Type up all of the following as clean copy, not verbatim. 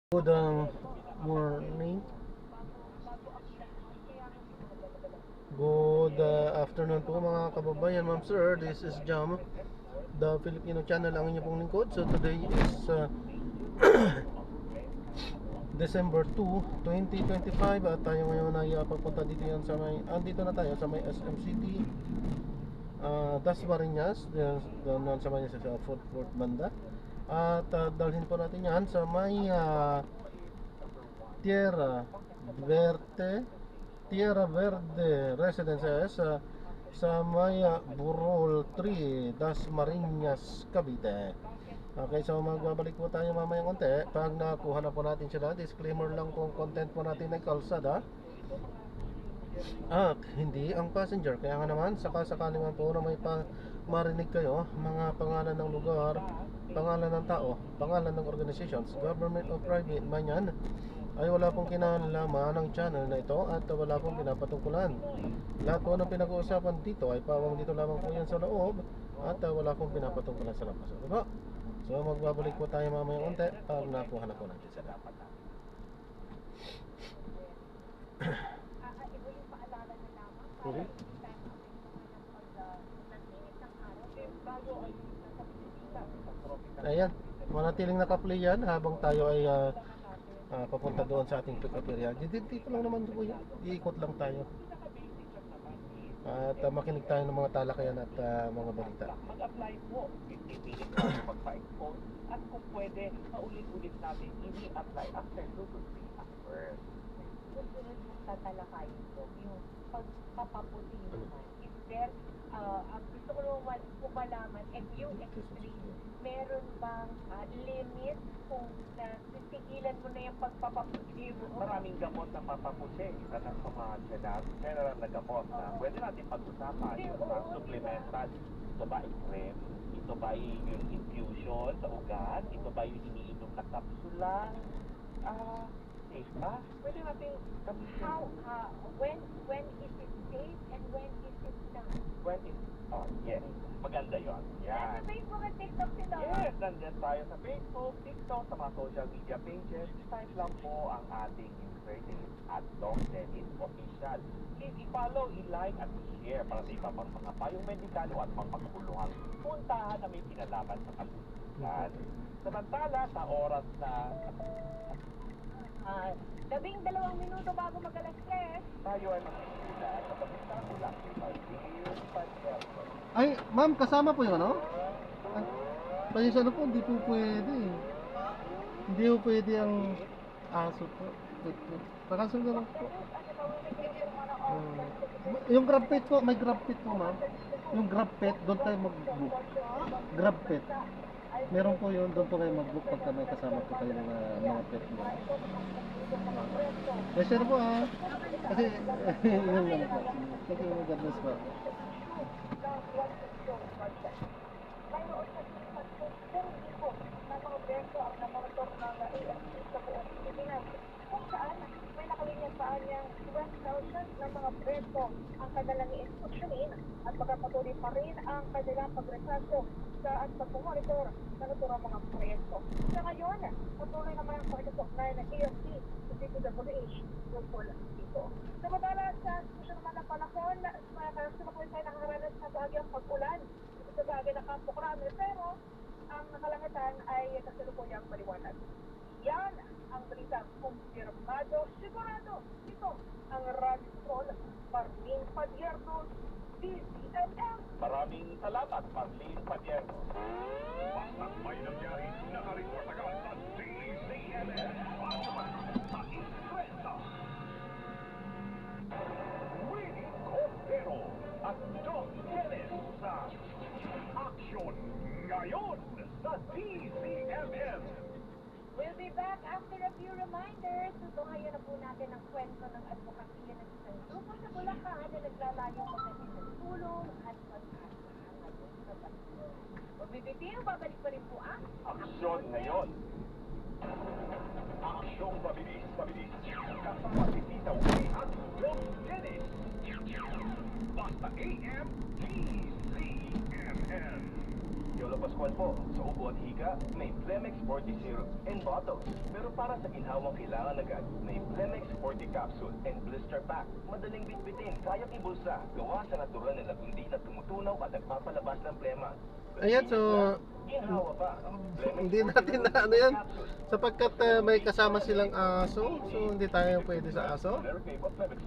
Good morning. Good afternoon po mga kababayan, ma'am sir. This is Jam, the Filipino channel, ang inyong pong lingkod. So today is December 2, 2025 at tayo ngayon ay papunta dito yan sa may, andito na tayo sa may SM City, Dasmariñas, doon sa may sa Fort Banda. At dalhin po natin yan sa may Tierra Verde Residences sa may Burol 3, Dasmariñas, Cavite. Okay, so magbabalik po tayo mamaya konti. Pag nakuha na po natin sila, disclaimer lang kung content po natin ay kalsada at hindi ang passenger. Kaya nga naman, sakasakali man po na may marinig kayo, mga pangalan ng lugar, pangalan ng tao, pangalan ng organizations, government o private man yan, ay wala pong kinalaman ng channel na ito at wala pong pinapatungkulan. Lahat po ng pinag-uusapan dito ay pawang dito lamang po yan sa loob at wala pong pinapatungkulan sa labas. Diba? So magbabalik po tayo mamaya konti pag nakuha na po natin sila. Okay. Ayan, manatiling naka-play yan habang tayo ay papunta doon sa ating pick-up area. Dito lang naman po yan, iikot lang tayo at makinig tayo ng mga talakayan at mga balita. Mag-apply po, 15 minutes bago mag-pa-expose at kung pwede, paulit-ulit natin i-apply after 2 to 3 hours. Susunod mong tatalakayin ko yung pagpapaputi naman. Is there, gusto ko naman po malaman, and yung extreme, meron bang limit kung titigilan mo na yung pagpapaputi mo? Maraming gamot na papaputi. Isa na sa mga general na gamot na pwede natin pag-usapan. Yung mga supplemental. Ito ba ay cream? Ito ba ay yung infusion sa ugat? Ito ba yung iniinom na kapsula? Safe ba? Pwede natin gamitin. When is it safe and when is it not? When is, yes. Maganda yun. Nasa Yan. Facebook at TikTok si Dora. Yes, nandyan tayo sa Facebook, TikTok, sa mga social media pages. Type lang po ang ating username at Doc Dennis Official. Please i-follow, i-like at i-share para sa iba pang mga payong medikalo at mga pagkuluhang puntahan na may pinalaman sa kalusugan. Samantala, sa oras na 12 minuto bago mag-alas 3. tayo ay magsisimula sa pagkakula kay Martin Padierno. Ay, ma'am, kasama po yung ano? Pasensya na po, hindi po pwede. Hindi po pwede ang aso po. Pakasunod na lang po. Yung grab pet po, may grab pet po ma'am. Yung grab pet, doon tayo mag-book. Grab pet. Meron po yun, doon po kayo mag-book pagka may kasama po kayo ng mga pet mo. Pasensya na po kasi yun lang po. Thank you, God bless po. Mayroon na po na mga beso ang namotor ng AFC sa buong Pilipinas, kung saan may nakalinyang paan niyang 12,000 na mga beso ang kanilang i-instruksyonin at magpapatuloy pa rin ang kanilang pagresaso at pagmumonitor sa naturang mga preso. Sa ngayon, patuloy naman ang pagkakasoknay ng AFC sa DPWH tungkol dito. Samantala sa susunod naman ng panahon, sumakulit tayo nakakaranas na bahagyang pag-ulan sa bagay na Campo Crame, pero ang nakalangitan ay kasalukuyang maliwanag. Yan ang balita kumpirmado, sigurado. Ito ang Radio Patrol, Marlene Padierno, DCMM. Maraming salamat, Marlene Padierno. Basta may nangyari, nakareport agad sa DCMM. Sa Influenza. Winnie Cordero at Doc Dennis sa Action Ngayon sa DCMM. We'll be back after a few reminders. Tutungayan na po natin ang kwento ng advokasya ng isang grupo sa Bulacan na naglalayong magdating ng tulong at pag-asa ngayon sa bansa. Magbibitiw, babalik pa rin po ang Aksyon Ngayon. Aksyong mabilis. Kasama si Tita Winnie at Doc Dennis. Basta AM DCMM. Yolo ba Pascual po, sa ubo at hika, may Plemex 40 syrup and bottles. Pero para sa ginhawang kailangan agad, may Plemex 40 capsule and blister pack. Madaling bitbitin, kayang ibulsa, gawa sa natural na lagundi na tumutunaw at nagpapalabas ng plema. Ayan, so Ginhawa pa. Plemex hindi 40 natin na ano yan capsule. sapagkat may kasama silang aso, so hindi tayo pwede sa aso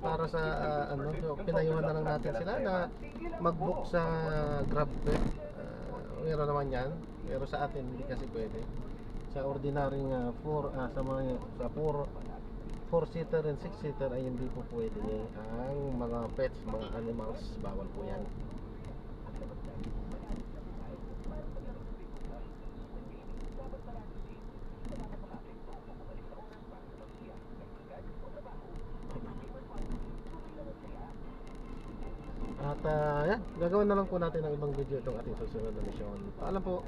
para sa ano, so, pinayuhan na lang natin sila na mag-book sa GrabPet. Meron naman yan, pero sa atin hindi kasi pwede. Sa ordinary sa mga sa 4-seater and 6-seater ay hindi po pwede ang mga pets, mga animals, bawal po yan. At yan, gagawin na lang po natin ng ibang video itong ating susunod na misyon. Paalam po.